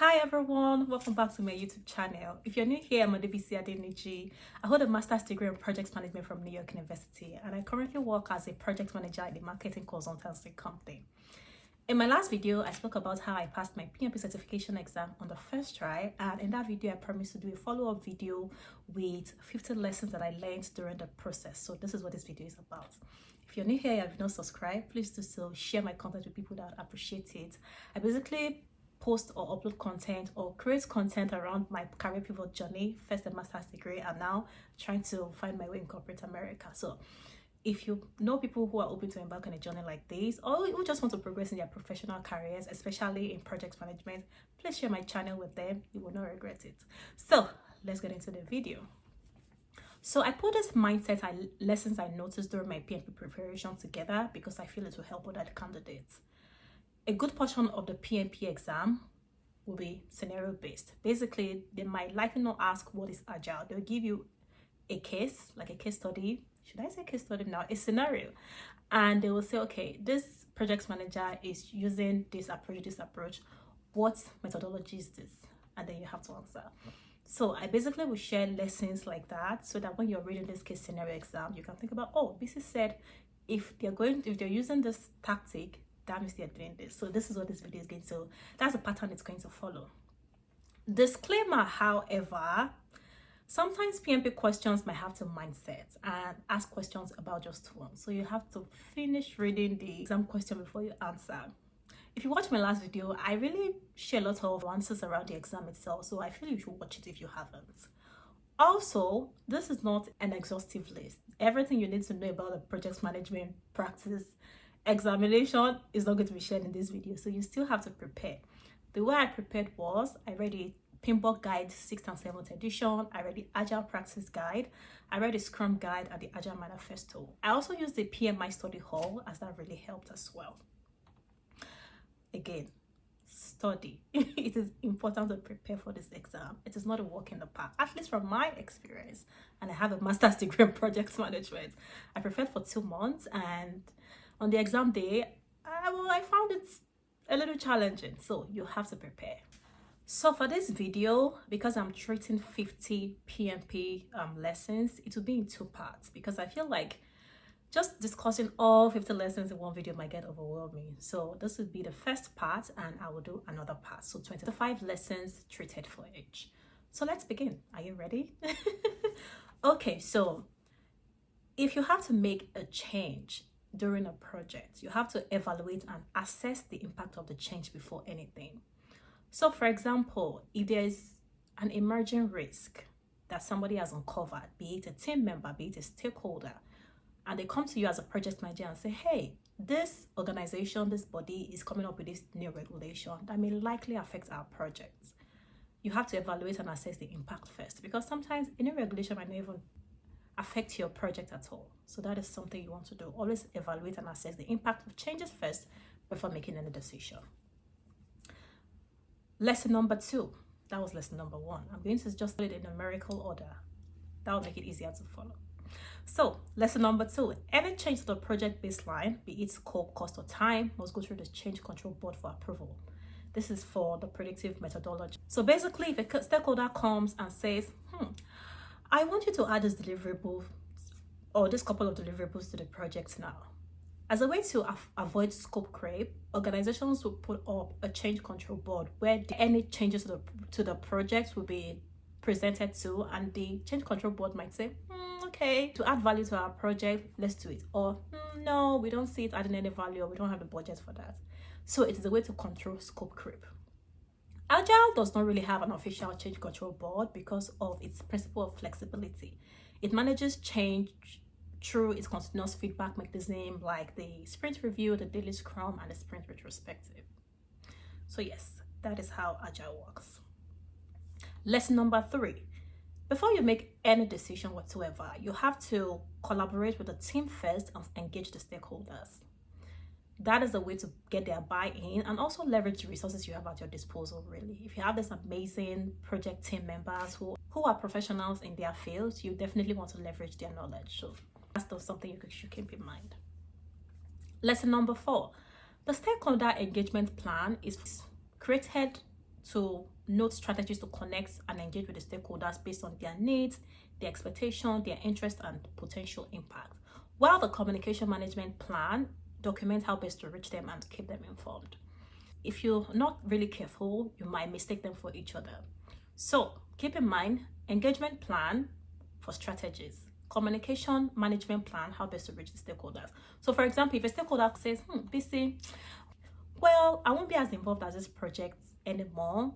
Hi everyone, welcome back to my YouTube channel. If you're new here, I'm Adebisi Adeniji. I hold a master's degree in project management from New York University, and I currently work as a project manager in a marketing consultancy company. In my last video, I spoke about how I passed my PMP certification exam on the first try, and in that video, I promised to do a follow-up video with 50 lessons that I learned during the process. So this is what this video is about. If you're new here and have not subscribed, please do so. Share my content with people that appreciate it. I basically post or upload content or create content around my career pivot journey, first a master's degree and now trying to find my way in corporate America. So if you know people who are open to embark on a journey like this, or who just want to progress in their professional careers, especially in project management, please share my channel with them. You will not regret it. So let's get into the video. So I put this mindset lessons I noticed during my PMP preparation together because I feel it will help other candidates. A good portion of the PMP exam will be scenario based. Basically, they might likely not ask what is agile. They'll give you a case, like a case study. Should I say case study now? A scenario. And they will say, okay, this project manager is using this approach. What methodology is this? And then you have to answer. So I basically will share lessons like that so that when you're reading this case scenario exam, you can think about, oh, BC said if they're using this tactic, that means they're doing this. So this is what this video is going to, that's the pattern it's going to follow. Disclaimer, however, sometimes PMP questions might have to mindset and ask questions about just one. So you have to finish reading the exam question before you answer. If you watch my last video, I really share a lot of answers around the exam itself. So I feel you should watch it if you haven't. Also, this is not an exhaustive list. Everything you need to know about the project management practice examination is not going to be shared in this video, so you still have to prepare. The way I prepared was I read a PMP guide 6th and 7th edition, I read the Agile practice guide, I read the Scrum guide and the Agile manifesto. I also used the PMI study hall as that really helped as well. Again, study. It is important to prepare for this exam. It is not a walk in the park, at least from my experience, and I have a master's degree in project management. I prepared for 2 months, and on the exam day, I found it a little challenging, so you have to prepare. So for this video, because I'm treating 50 PMP lessons, it will be in 2 parts because I feel like just discussing all 50 lessons in one video might get overwhelming. So this would be the first part and I will do another part. So 25 lessons treated for each. So let's begin. Are you ready? Okay, so if you have to make a change during a project, you have to evaluate and assess the impact of the change before anything. So for example, if there's an emerging risk that somebody has uncovered, be it a team member, be it a stakeholder, and they come to you as a project manager and say, hey, this organization, this body is coming up with this new regulation that may likely affect our project. You have to evaluate and assess the impact first, because sometimes a new regulation might not even affect your project at all. So that is something you want to do. Always evaluate and assess the impact of changes first before making any decision. Lesson number 2. That was lesson number 1. I'm going to just put it in numerical order. That will make it easier to follow. So lesson number 2, any change to the project baseline, be it scope, cost, or time, must go through the change control board for approval. This is for the predictive methodology. So basically, if a stakeholder comes and says, I want you to add this deliverable or this couple of deliverables to the project now. As a way to avoid scope creep, organizations will put up a change control board where any changes to the project will be presented to, and the change control board might say, okay, to add value to our project, let's do it. Or no, we don't see it adding any value, or we don't have the budget for that. So it is a way to control scope creep. Agile does not really have an official change control board because of its principle of flexibility. It manages change through its continuous feedback mechanism like the sprint review, the daily scrum, and the sprint retrospective. So yes, that is how Agile works. Lesson number 3. Before you make any decision whatsoever, you have to collaborate with the team first and engage the stakeholders. That is a way to get their buy-in and also leverage the resources you have at your disposal, really. If you have this amazing project team members who are professionals in their fields, you definitely want to leverage their knowledge. So that's still something you should keep in mind. Lesson number 4. The stakeholder engagement plan is created to note strategies to connect and engage with the stakeholders based on their needs, their expectation, their interest, and potential impact. While the communication management plan documents how best to reach them and keep them informed. If you're not really careful, you might mistake them for each other. So keep in mind, engagement plan for strategies, communication management plan, how best to reach the stakeholders. So for example, if a stakeholder says, BC, well, I won't be as involved as this project anymore.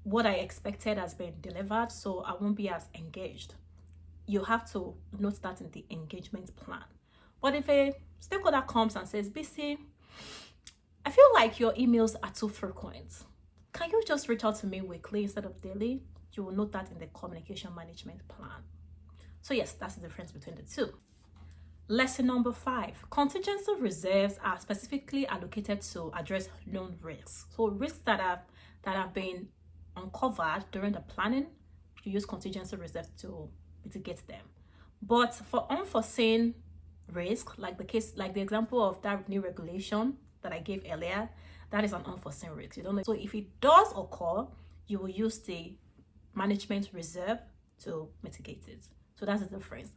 What I expected has been delivered, so I won't be as engaged. You have to note that in the engagement plan. But if a stakeholder comes and says, BC, I feel like your emails are too frequent. Can you just reach out to me weekly instead of daily? You will note that in the communication management plan. So yes, that's the difference between the two. Lesson number 5, contingency reserves are specifically allocated to address known risks. So risks that have been uncovered during the planning, you use contingency reserves to mitigate them. But for unforeseen risk, like the example of that new regulation that I gave earlier, that is an unforeseen risk. You don't know. So if it does occur, you will use the management reserve to mitigate it. So that's the difference.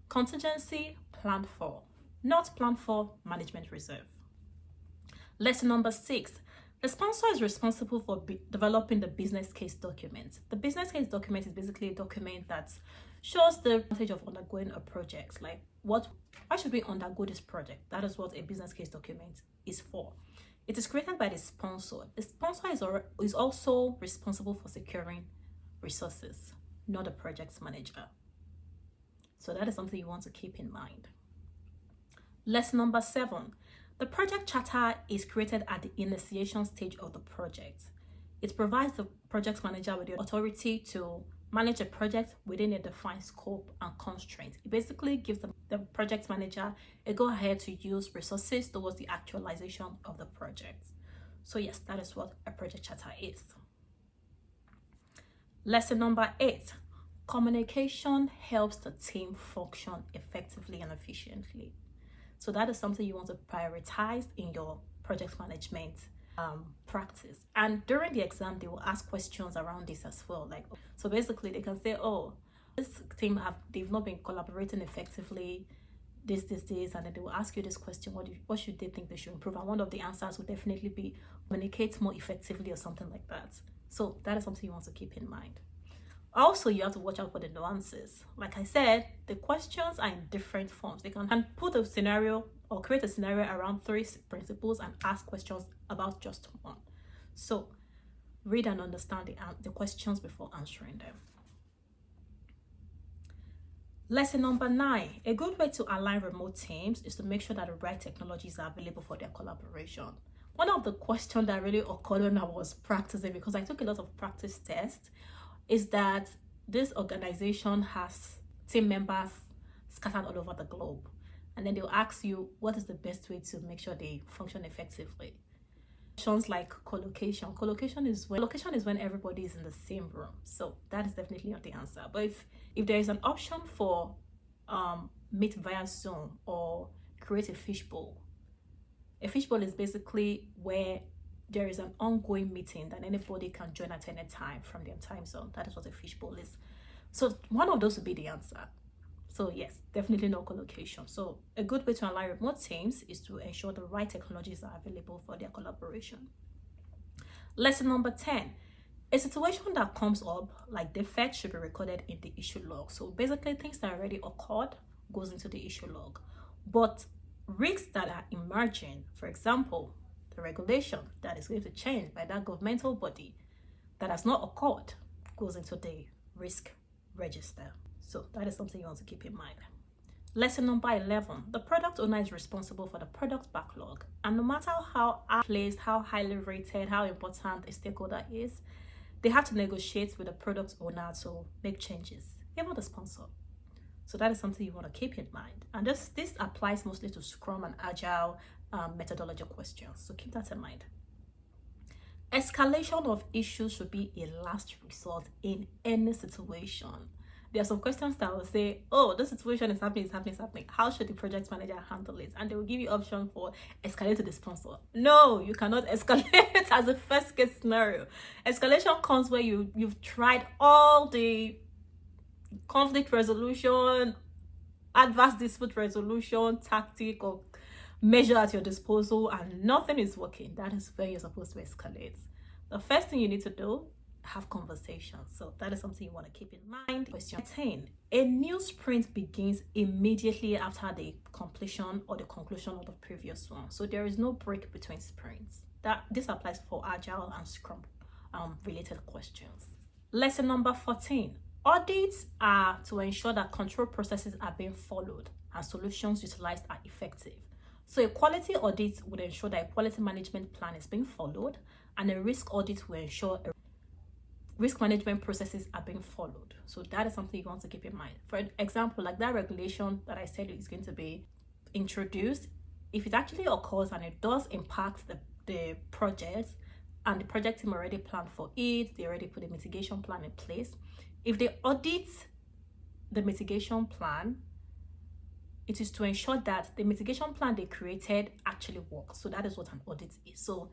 Contingency, planned for, not planned for management reserve. Lesson number 6. The sponsor is responsible for developing the business case document. The business case document is basically a document that shows the advantage of undergoing a project. Like why should we undergo this project? That is what a business case document is for. It is created by the sponsor. The sponsor is also responsible for securing resources, not the project manager. So that is something you want to keep in mind. Lesson number 7. The project charter is created at the initiation stage of the project. It provides the project manager with the authority to manage a project within a defined scope and constraint. It basically gives the project manager a go-ahead to use resources towards the actualization of the project. So yes, that is what a project charter is. Lesson number 8. Communication helps the team function effectively and efficiently. So that is something you want to prioritize in your project management practice. And during the exam, they will ask questions around this as well. Like, so basically they can say, oh, this team they've not been collaborating effectively, this, and then they will ask you this question, what should they think they should improve? And one of the answers will definitely be communicate more effectively or something like that. So that is something you want to keep in mind. Also, you have to watch out for the nuances. Like I said, the questions are in different forms. They can put a scenario or create a scenario around 3 principles and ask questions about just one. So read and understand the questions before answering them. Lesson number 9. A good way to align remote teams is to make sure that the right technologies are available for their collaboration. One of the questions that really occurred when I was practicing, because I took a lot of practice tests, is that this organization has team members scattered all over the globe. And then they'll ask you, what is the best way to make sure they function effectively? Questions like collocation. Collocation is when everybody is in the same room. So that is definitely not the answer. But if there is an option for meet via Zoom or create a fishbowl. A fishbowl is basically where there is an ongoing meeting that anybody can join at any time from their time zone. That is what a fishbowl is. So one of those would be the answer. So yes, definitely no collocation. So a good way to align remote teams is to ensure the right technologies are available for their collaboration. Lesson number 10. A situation that comes up, like defect, should be recorded in the issue log. So basically things that already occurred goes into the issue log. But risks that are emerging, for example, the regulation that is going to change by that governmental body that has not occurred, goes into the risk register. So that is something you want to keep in mind. Lesson number 11. The product owner is responsible for the product backlog. And no matter how placed, how highly rated, how important a stakeholder is, they have to negotiate with the product owner to make changes, even the sponsor. So that is something you want to keep in mind. And this applies mostly to Scrum and Agile methodology questions. So keep that in mind. Escalation of issues should be a last resort in any situation. There are some questions that will say, oh, this situation is happening, it's happening, it's happening. How should the project manager handle it? And they will give you option for escalate to the sponsor. No, you cannot escalate as a first case scenario. Escalation comes where you've tried all the conflict resolution, adverse dispute resolution, tactic or measure at your disposal, and nothing is working. That is where you're supposed to escalate. The first thing you need to do, have conversations. So that is something you want to keep in mind. Question 10. A new sprint begins immediately after the completion or the conclusion of the previous one. So there is no break between sprints. This applies for Agile and Scrum related questions. Lesson number 14. Audits are to ensure that control processes are being followed and solutions utilized are effective. So a quality audit would ensure that a quality management plan is being followed, and a risk audit will ensure risk management processes are being followed. So that is something you want to keep in mind. For example, like that regulation that I said is going to be introduced, if it actually occurs and it does impact the project, and the project team already planned for it, they already put a mitigation plan in place. If they audit the mitigation plan, it is to ensure that the mitigation plan they created actually works. So that is what an audit is. So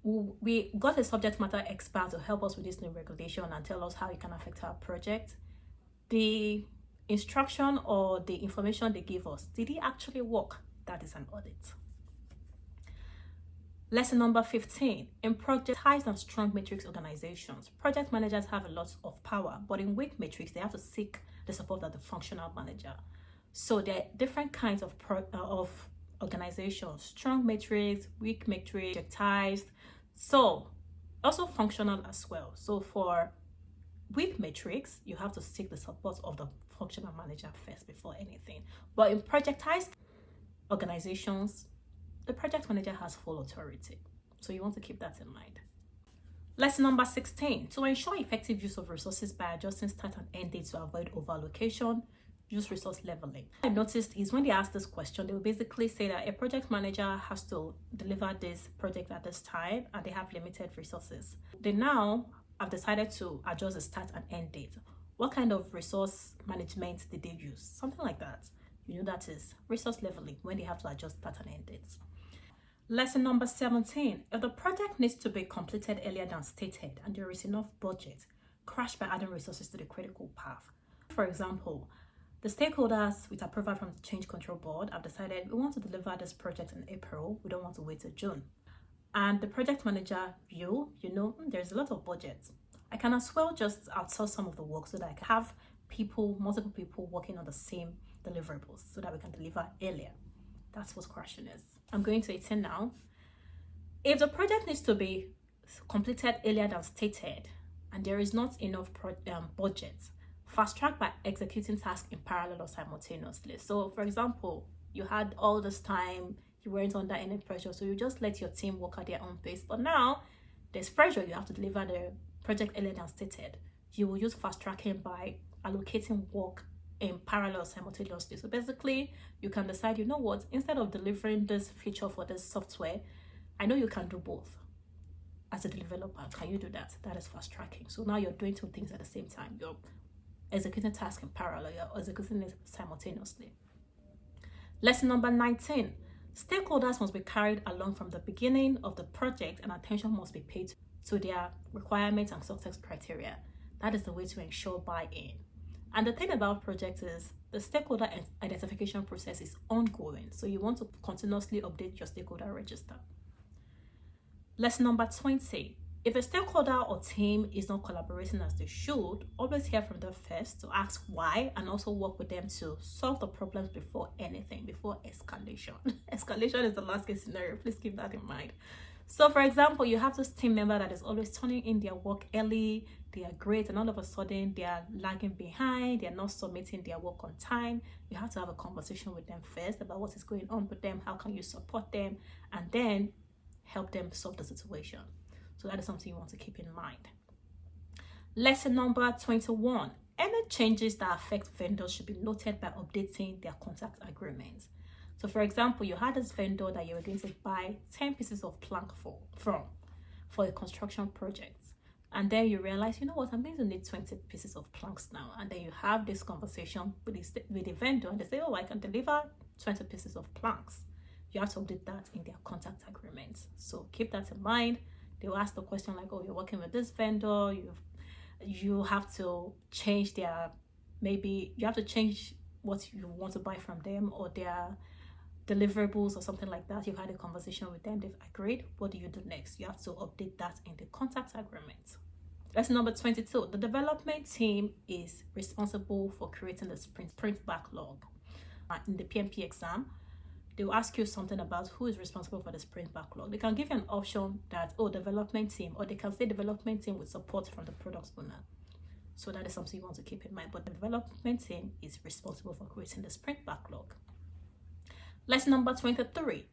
we got a subject matter expert to help us with this new regulation and tell us how it can affect our project. The instruction or the information they give us, did it actually work? That is an audit. Lesson number 15. In projectized and strong matrix organizations, project managers have a lot of power, but in weak matrix, they have to seek the support of the functional manager. So there are different kinds of organizations: strong matrix, weak matrix, projectized, so also functional as well. So for weak matrix, you have to seek the support of the functional manager first before anything. But in projectized organizations, the project manager has full authority. So you want to keep that in mind. Lesson number 16. To ensure effective use of resources by adjusting start and end dates to avoid overallocation, use resource leveling. What I noticed is when they ask this question, they will basically say that a project manager has to deliver this project at this time and they have limited resources. They now have decided to adjust the start and end date. What kind of resource management did they use? Something like that. You know, that is resource leveling, when they have to adjust start and end dates. Lesson number 17. If the project needs to be completed earlier than stated and there is enough budget, crash by adding resources to the critical path. For example, the stakeholders with approval from the Change Control Board have decided we want to deliver this project in April. We don't want to wait till June. And the project manager there's a lot of budget. I can as well just outsource some of the work so that I can have multiple people working on the same deliverables so that we can deliver earlier. That's what crashing is. I'm going to 18 now. If the project needs to be completed earlier than stated and there is not enough budget, fast track by executing tasks in parallel or simultaneously. So for example, you had all this time, you weren't under any pressure, so you just let your team work at their own pace. But now there's pressure, you have to deliver the project earlier than stated. You will use fast tracking by allocating work in parallel simultaneously. So basically, you can decide, you know what, instead of delivering this feature for this software, I know you can do both. As a developer, can you do that? That is fast tracking. So now you're doing two things at the same time. You're executing tasks in parallel, you're executing it simultaneously. Lesson number 19. Stakeholders must be carried along from the beginning of the project and attention must be paid to their requirements and success criteria. That is the way to ensure buy-in. And the thing about projects is the stakeholder identification process is ongoing. So you want to continuously update your stakeholder register. Lesson number 20. If a stakeholder or team is not collaborating as they should, always hear from them first to ask why and also work with them to solve the problems before escalation. Escalation is the last case scenario. Please keep that in mind. So for example, you have this team member that is always turning in their work early, they are great, and all of a sudden they are lagging behind, they are not submitting their work on time. You have to have a conversation with them first about what is going on with them, how can you support them, and then help them solve the situation. So that is something you want to keep in mind. Lesson number 21. Any changes that affect vendors should be noted by updating their contact agreements. So for example, you had this vendor that you were going to buy 10 pieces of plank for a construction project. And then you realize, you know what, I'm going to need 20 pieces of planks now. And then you have this conversation with the vendor, and they say, oh, I can deliver 20 pieces of planks. You have to update that in their contact agreements. So keep that in mind. They'll ask the question like, oh, you're working with this vendor, you have to change maybe you have to change what you want to buy from them, or their deliverables or something like that. You've had a conversation with them, they've agreed. What do you do next? You have to update that in the contact agreement. Lesson number 22. The development team is responsible for creating the sprint backlog. In the PMP exam, they'll ask you something about who is responsible for the sprint backlog. They can give you an option that, oh, development team, or they can say development team with support from the product owner. So that is something you want to keep in mind. But the development team is responsible for creating the sprint backlog. Lesson number 23.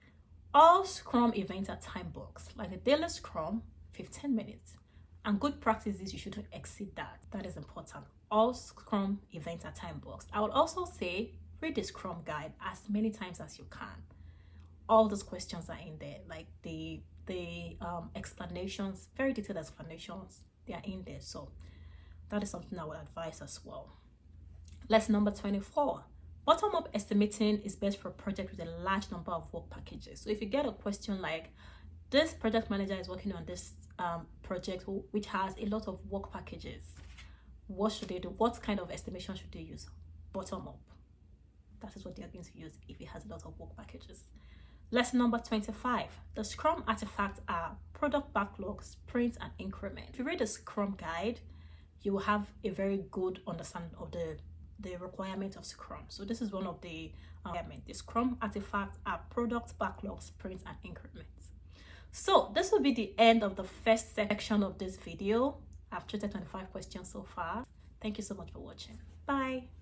All Scrum events are time boxed. Like the daily Scrum, 15 minutes. And good practice is you shouldn't exceed that. That is important. All Scrum events are time boxed. I would also say read the Scrum guide as many times as you can. All those questions are in there, like the explanations, very detailed explanations, they are in there. So that is something I would advise as well. Lesson number 24. Bottom-up estimating is best for a project with a large number of work packages. So if you get a question like, this project manager is working on this project which has a lot of work packages, what should they do? What kind of estimation should they use? Bottom-up. That is what they are going to use if it has a lot of work packages. Lesson number 25. The Scrum artifacts are product backlog, sprints, and increment. If you read the Scrum guide, you will have a very good understanding of the requirement of Scrum. So this is one of the requirements. The Scrum artifacts are product backlog, sprints, and increments. So this will be the end of the first section of this video. I've treated 25 questions so far. Thank you so much for watching. Bye.